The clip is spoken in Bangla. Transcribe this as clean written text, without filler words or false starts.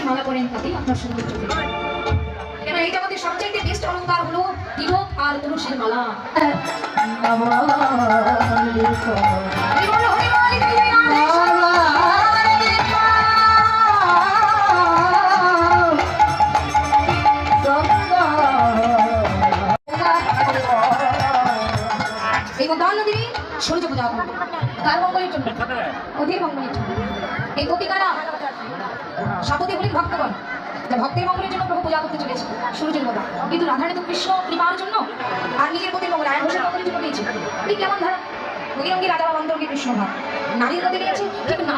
মালা পরেন তাতেই আপনার সৌন্দর্য বেড়ে যায়। কেন এই জগতে সবচাইতে বেস্ট অলঙ্কার হলো তিলক আর তুলসীর মালা। এই গঙ্গা নদী সূর্য পূজা করবে কার মঙ্গলের জন্য? অধীর মঙ্গলের জন্য। এই গোপিকারা সাপতি হলেন ভক্তগণ, যা ভক্তের মঙ্গলের জন্য প্রভু পূজা করতে চলেছে সূর্যের মতো। কিন্তু রাধারানী তো কৃষ্ণ কৃপার জন্য আর নিজের প্রতি মঙ্গল আয় ঘোষের মঙ্গলের জন্য পেয়েছে। ঠিক কেমন ধারা? অঙ্গি রাজা বা অন্তর্গে কৃষ্ণ ভাব নারীর মধ্যে নিয়েছে ঠিক